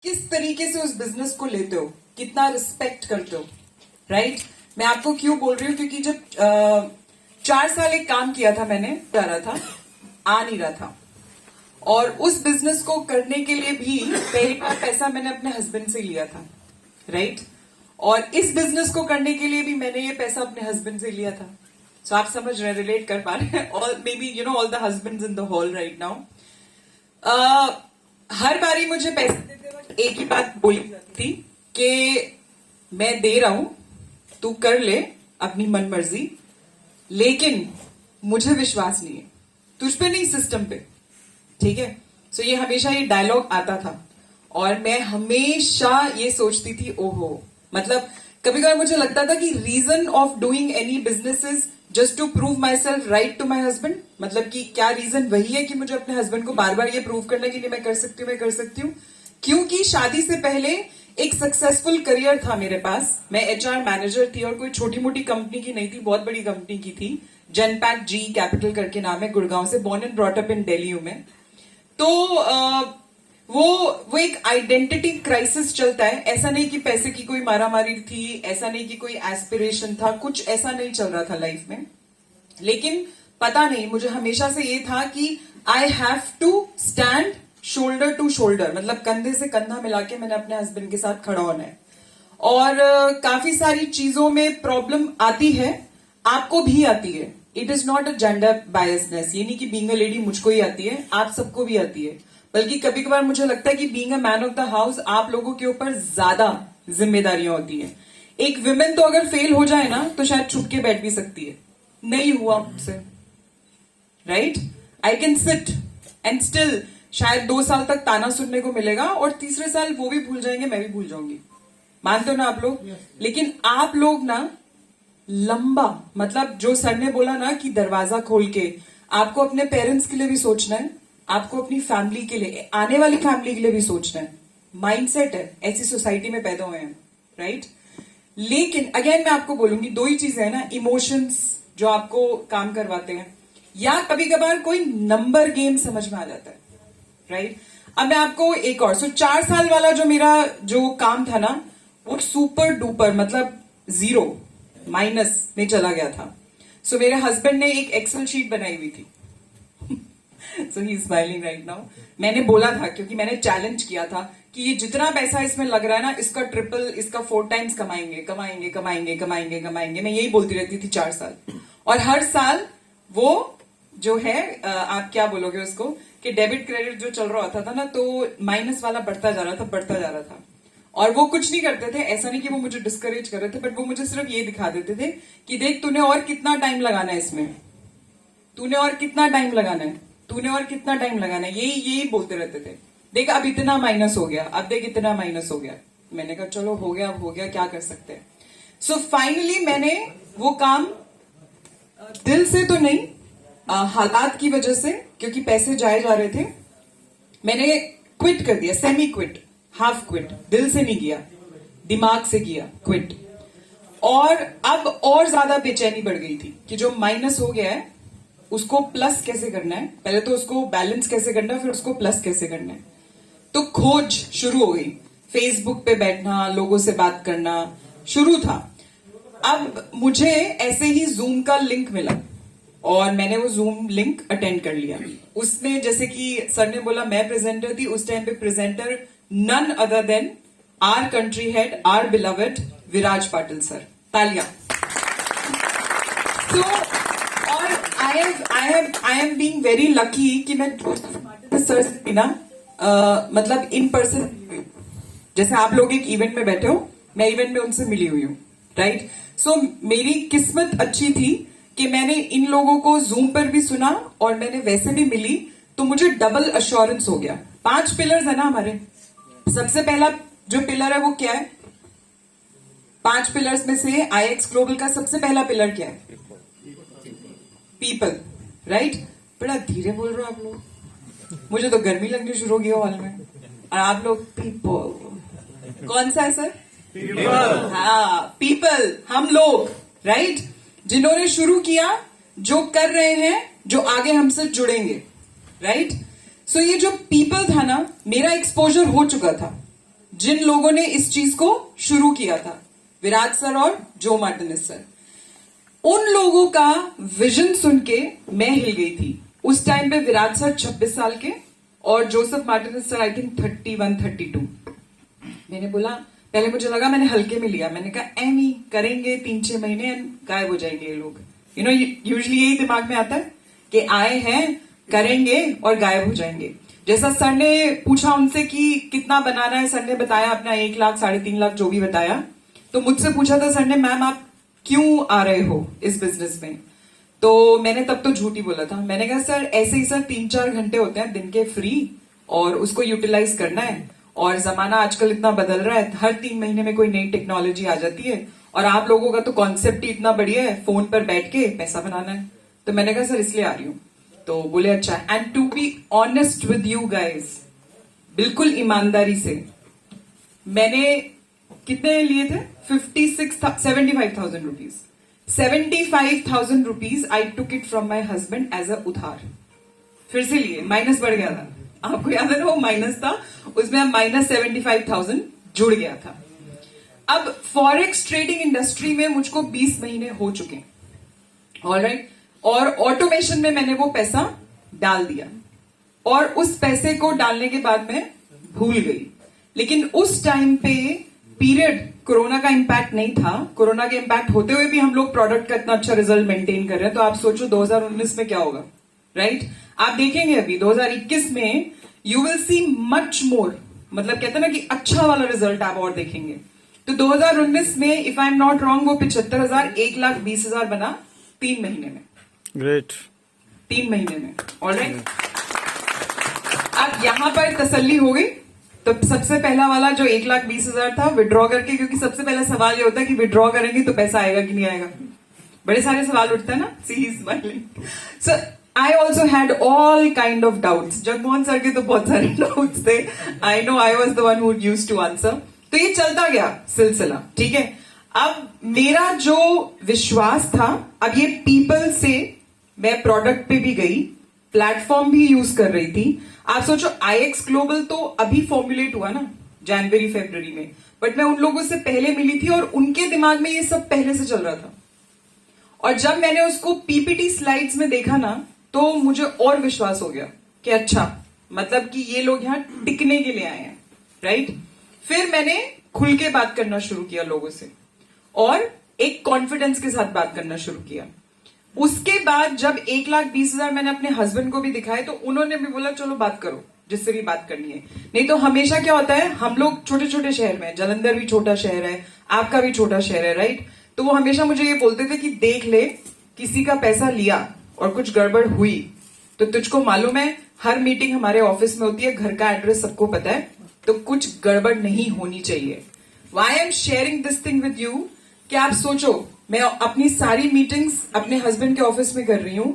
किस तरीके से उस बिजनेस को लेते हो, कितना रिस्पेक्ट करते हो, राइट? मैं आपको क्यों बोल रही हूँ, क्योंकि जब 4 साल एक काम किया था मैंने, जा रहा था, आ नहीं रहा था, और उस बिजनेस को करने के लिए भी पहली बार पैसा मैंने अपने हस्बैंड से लिया था, राइट? और इस बिजनेस को करने के लिए भी मैंने ये पैसा अपने हस्बैंड से लिया था। सो आप समझ रहे हैं, रिलेट कर पा रहे हैं? All may be all the husbands in the hall right now. हर बारी मुझे पैसे देते वक्त एक ही बात बोली जाती थी कि मैं दे रहा हूं, तू कर ले अपनी मन मर्जी, लेकिन मुझे विश्वास नहीं है, तुझ पे नहीं, सिस्टम पे, ठीक है? सो ये हमेशा ये डायलॉग आता था और मैं हमेशा ये सोचती थी, ओहो, मतलब कभी कभी मुझे लगता था कि reason of doing any business is just to prove myself right to my husband. मतलब कि क्या रीजन वही है कि मुझे अपने हस्बैंड को बार बार ये प्रूव करना कि नहीं, मैं कर सकती हूँ, मैं कर सकती हूँ। क्योंकि शादी से पहले एक सक्सेसफुल करियर था मेरे पास, मैं एचआर मैनेजर थी और कोई छोटी मोटी कंपनी की नहीं थी, बहुत बड़ी कंपनी की थी। जनपैक जी कैपिटल करके नाम है, गुड़गांव से, born and brought up in Delhi हूं मैं। तो वो एक आइडेंटिटी क्राइसिस चलता है। ऐसा नहीं कि पैसे की कोई मारामारी थी, ऐसा नहीं कि कोई एस्पिरेशन था, कुछ ऐसा नहीं चल रहा था लाइफ में। लेकिन पता नहीं, मुझे हमेशा से ये था कि I have to stand shoulder to shoulder, मतलब कंधे से कंधा मिला के मैंने अपने हस्बैंड के साथ खड़ा होना है। और काफी सारी चीजों में प्रॉब्लम आती है, आपको भी आती है। It is not a gender biasness, ये नहीं कि बीइंग अ लेडी मुझको ही आती है, आप सबको भी आती है। बल्कि कभी कभार मुझे लगता है कि being a man of the house आप लोगों के ऊपर ज्यादा जिम्मेदारियां होती है। एक विमेन तो अगर फेल हो जाए ना तो शायद छुप के बैठ भी सकती है, नहीं हुआ मुझसे, right? I can sit and still शायद 2 साल तक ताना सुनने को मिलेगा और तीसरे साल वो भी भूल जाएंगे, मैं भी भूल जाऊंगी। मानते हो ना आप लोग? लेकिन आप लोग ना लंबा, मतलब जो सर ने बोला ना कि दरवाजा खोल के, आपको अपने पेरेंट्स के लिए भी सोचना है, आपको अपनी फैमिली के लिए, आने वाली फैमिली के लिए भी सोचना है। माइंडसेट है, ऐसी सोसाइटी में पैदा हुए हैं, राइट? लेकिन अगेन मैं आपको बोलूंगी, 2 ही चीजें है ना, इमोशंस जो आपको काम करवाते हैं, या कभी कभार कोई नंबर गेम समझ में आ जाता है, राइट? अब मैं आपको एक और, 4 साल वाला जो मेरा जो काम था ना, वो सुपर डुपर, मतलब 0 माइनस में चला गया था। सो मेरे हस्बैंड ने एक एक्सेल शीट बनाई हुई थी। So he is smiling right now. मैंने बोला था, क्योंकि मैंने चैलेंज किया था कि ये जितना पैसा इसमें लग रहा है ना, इसका ट्रिपल, इसका 4 टाइम्स कमाएंगे कमाएंगे कमाएंगे कमाएंगे कमाएंगे। मैं यही बोलती रहती थी 4 साल, और हर साल वो जो है आप क्या बोलोगे उसको, कि डेबिट क्रेडिट जो चल रहा होता था ना, तो माइनस वाला बढ़ता जा रहा था, बढ़ता जा रहा था। और वो कुछ नहीं करते थे, ऐसा नहीं कि वो मुझे डिस्करेज कर रहे थे, बट वो मुझे सिर्फ ये दिखा देते थे कि देख तूने और कितना टाइम लगाना है इसमें, तूने और कितना टाइम लगाना है, तूने और कितना टाइम लगाना है, यही बोलते रहते थे। देख अब इतना माइनस हो गया, अब देख इतना माइनस हो गया। मैंने कहा चलो हो गया, अब हो गया, क्या कर सकते हैं। सो फाइनली मैंने वो काम दिल से तो नहीं, हालात की वजह से, क्योंकि पैसे जाए जा रहे थे, मैंने क्विट कर दिया, सेमी क्विट, हाफ क्विट, दिल से नहीं किया, दिमाग से किया क्विट। और अब और ज्यादा बेचैनी बढ़ गई थी कि जो माइनस हो गया है उसको प्लस कैसे करना है, पहले तो उसको बैलेंस कैसे करना है, फिर उसको प्लस कैसे करना है। तो खोज शुरू हो गई, फेसबुक पे बैठना, लोगों से बात करना शुरू था। अब मुझे ऐसे ही जूम का लिंक मिला और मैंने वो जूम लिंक अटेंड कर लिया। उसमें जैसे कि सर ने बोला मैं प्रेजेंटर थी, उस टाइम पे presenter none other than our country head, our beloved Viraj Patil sir. तालियां। So, और I am being very lucky कि मैं सर से ना मतलब इन पर्सन, जैसे आप लोग एक इवेंट में बैठे हो, मैं इवेंट में उनसे मिली हुई हूँ, राइट? सो मेरी किस्मत अच्छी थी कि मैंने इन लोगों को जूम पर भी सुना और मैंने वैसे भी मिली, तो मुझे डबल अश्योरेंस हो गया। 5 पिलर्स है ना हमारे। सबसे पहला जो पिलर है वो क्या है? 5 पिलर्स में से आईएक्स ग्लोबल का सबसे पहला पिलर क्या है? People, right? बड़ा धीरे बोल रहे हो आप लोग, मुझे तो गर्मी लगनी शुरू हो गई हॉल में, और आप लोग पीपल, कौन सा है सर? पीपल। हाँ, पीपल, हम लोग, राइट? जिन्होंने शुरू किया, जो कर रहे हैं, जो आगे हमसे जुड़ेंगे, राइट? सो ये जो पीपल था ना, मेरा एक्सपोजर हो चुका था, जिन लोगों ने इस चीज को शुरू किया था, विराट सर और जो मार्टिनेज सर, उन लोगों का विजन सुन के मैं हिल गई थी। उस टाइम पे विराट सर 26 साल के और Joseph Martinez sir I think 31, 32। मैंने बोला, पहले मुझे लगा, मैंने हल्के में लिया, मैंने कहा एमी करेंगे 3-6 महीने गायब हो जाएंगे ये लोग। यूजुअली यही दिमाग में आता है कि आए हैं, करेंगे और गायब हो जाएंगे। जैसा सर ने पूछा उनसे कि कितना बनाना है, सर ने बताया अपना 1 लाख 3.5 लाख जो भी बताया। तो मुझसे पूछा था सर ने, मैम आप क्यों आ रहे हो इस बिजनेस में? तो मैंने तब तो झूठ ही बोला था। मैंने कहा सर ऐसे ही सर 3-4 घंटे होते हैं दिन के फ्री, और उसको यूटिलाइज करना है। और जमाना आजकल इतना बदल रहा है, हर 3 महीने में कोई नई टेक्नोलॉजी आ जाती है, और आप लोगों का तो कॉन्सेप्ट ही इतना बढ़िया है, फोन पर बैठ के पैसा बनाना है। तो मैंने कहा सर इसलिए आ रही हूँ। तो बोले अच्छा। And to be honest with you guys, बिल्कुल ईमानदारी से, मैंने कितने लिए थे? 75,000 rupees. 75,000 rupees I took it from my husband as a उधार। फिर से लिए, माइनस बढ़ गया था, आपको याद है ना, वो माइनस था, उसमें माइनस 75,000 जुड़ गया था। अब फॉरेक्स ट्रेडिंग इंडस्ट्री में मुझको 20 महीने हो चुके हैं, ऑलराइट, और ऑटोमेशन में मैंने वो पैसा डाल दिया, और उस पैसे को डालने के बाद मैं भूल गई। लेकिन उस टाइम पे पीरियड कोरोना का इंपैक्ट नहीं था। कोरोना के इंपैक्ट होते हुए भी हम लोग प्रोडक्ट का इतना अच्छा रिजल्ट मेंटेन कर रहे हैं। तो आप सोचो 2019 में क्या होगा, राइट? आप देखेंगे अभी 2021 में you will see much more, मतलब कहते हैं ना कि अच्छा वाला रिजल्ट आप और देखेंगे। तो 2019 में if I am not wrong वो 75,000 1,20,000 बना 3 महीने में। ग्रेट। 3 महीने में, ऑलराइट। अब यहां पर तसल्ली हो गई। तो सबसे पहला वाला जो 1,20,000 था विड्रॉ करके, क्योंकि सबसे पहला सवाल ये होता है कि विड्रॉ करेंगे तो पैसा आएगा कि नहीं आएगा, बड़े सारे सवाल उठते हैं ना। See he smiling. So I also had all kind of doubts. Jagmohan sir के तो बहुत सारे डाउट्स थे, I know, I was the one who used to answer. तो ये चलता गया सिलसिला, ठीक है। अब मेरा जो विश्वास था, अब ये पीपल से मैं प्रोडक्ट पे भी गई, प्लेटफॉर्म भी यूज कर रही थी। आप सोचो IX ग्लोबल तो अभी फॉर्मुलेट हुआ ना जनवरी फरवरी में, बट मैं उन लोगों से पहले मिली थी और उनके दिमाग में ये सब पहले से चल रहा था। और जब मैंने उसको PPT स्लाइड्स में देखा ना, तो मुझे और विश्वास हो गया कि अच्छा, मतलब कि ये लोग यहां टिकने के लिए आए हैं, राइट। फिर मैंने खुल के बात करना शुरू किया लोगों से, और एक कॉन्फिडेंस के साथ बात करना शुरू किया। उसके बाद जब 1,20,000 मैंने अपने हस्बैंड को भी दिखाए, तो उन्होंने भी बोला चलो बात करो, जिससे भी बात करनी है। नहीं तो हमेशा क्या होता है, हम लोग छोटे छोटे शहर में, जलंधर भी छोटा शहर है, आपका भी छोटा शहर है, राइट। तो वो हमेशा मुझे ये बोलते थे कि देख ले, किसी का पैसा लिया और कुछ गड़बड़ हुई तो तुझको मालूम है, हर मीटिंग हमारे ऑफिस में होती है, घर का एड्रेस सबको पता है, तो कुछ गड़बड़ नहीं होनी चाहिए। Why I am sharing this thing with you, कि आप सोचो, मैं अपनी सारी मीटिंग्स अपने हस्बैंड के ऑफिस में कर रही हूं,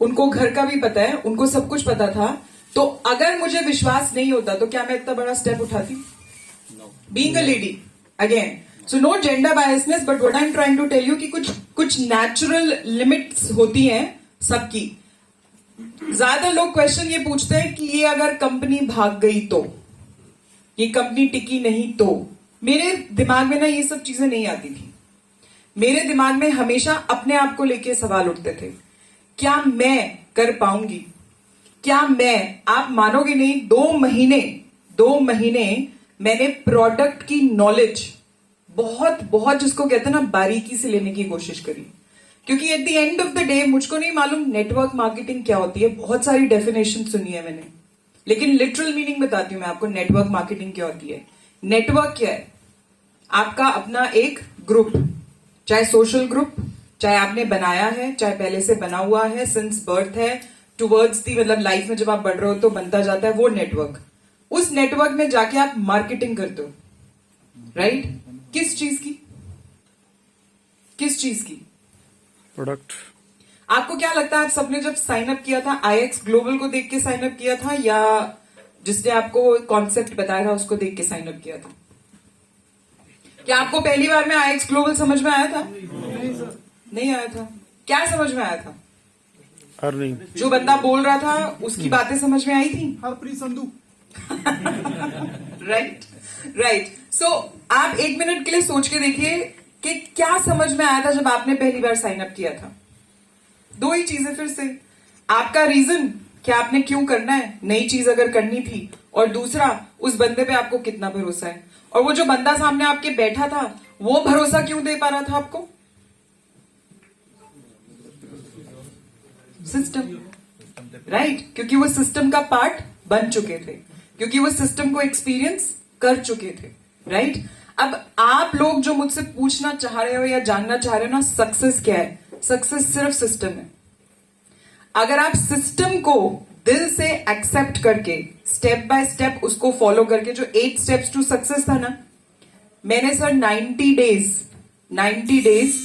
उनको घर का भी पता है, उनको सब कुछ पता था। तो अगर मुझे विश्वास नहीं होता तो क्या मैं इतना बड़ा स्टेप उठाती? Being a lady again, so no gender biasness, but what I am trying to tell you कि कुछ नेचुरल लिमिट्स होती हैं सबकी। ज्यादा लोग क्वेश्चन ये पूछते हैं कि ये अगर कंपनी भाग गई तो, ये कंपनी टिकी नहीं तो। मेरे दिमाग में ना ये सब चीजें नहीं आती थी। मेरे दिमाग में हमेशा अपने आप को लेके सवाल उठते थे, क्या मैं कर पाऊंगी? क्या मैं, आप मानोगे नहीं, 2 महीने मैंने प्रोडक्ट की नॉलेज बहुत बहुत, जिसको कहते हैं ना, बारीकी से लेने की कोशिश करी। क्योंकि at the end of the day मुझको नहीं मालूम नेटवर्क मार्केटिंग क्या होती है। बहुत सारी डेफिनेशन सुनी है मैंने, लेकिन लिटरल मीनिंग बताती हूं मैं आपको, नेटवर्क मार्केटिंग क्या होती है। नेटवर्क क्या है? आपका अपना एक ग्रुप, चाहे सोशल ग्रुप, चाहे आपने बनाया है, चाहे पहले से बना हुआ है, सिंस बर्थ है, टुवर्ड्स दी, मतलब लाइफ में जब आप बढ़ रहे हो तो बनता जाता है वो नेटवर्क। उस नेटवर्क में जाके आप मार्केटिंग करते हो, राइट? किस चीज की? किस चीज की? प्रोडक्ट। आपको क्या लगता है, आप सबने जब साइन अप किया था IX ग्लोबल को देख के साइन अप किया था, या जिसने आपको कॉन्सेप्ट बताया था उसको देख के साइन अप किया था? क्या आपको पहली बार में IX ग्लोबल समझ में आया था? नहीं आया था। क्या समझ में आया था? अर्निंग। जो बंदा बोल रहा था उसकी बातें समझ में आई थी? Harpreet Sandhu. Right right. So आप 1 मिनट के लिए सोच के देखिए कि क्या समझ में आया था जब आपने पहली बार साइन अप किया था। दो ही चीजें फिर से, आपका रीजन कि आपने क्यों करना है, नई चीज अगर करनी थी, और दूसरा उस बंदे पे आपको कितना भरोसा है, और वो जो बंदा सामने आपके बैठा था वो भरोसा क्यों दे पा रहा था आपको? सिस्टम, राइट, क्योंकि वो सिस्टम का पार्ट बन चुके थे, क्योंकि वो सिस्टम को एक्सपीरियंस कर चुके थे, राइट। अब आप लोग जो मुझसे पूछना चाह रहे हो या जानना चाह रहे हो ना, सक्सेस क्या है? सक्सेस सिर्फ सिस्टम है। अगर आप सिस्टम को दिल से एक्सेप्ट करके स्टेप बाय स्टेप उसको फॉलो करके, जो 8 स्टेप्स टू सक्सेस था ना, मैंने सर 90 डेज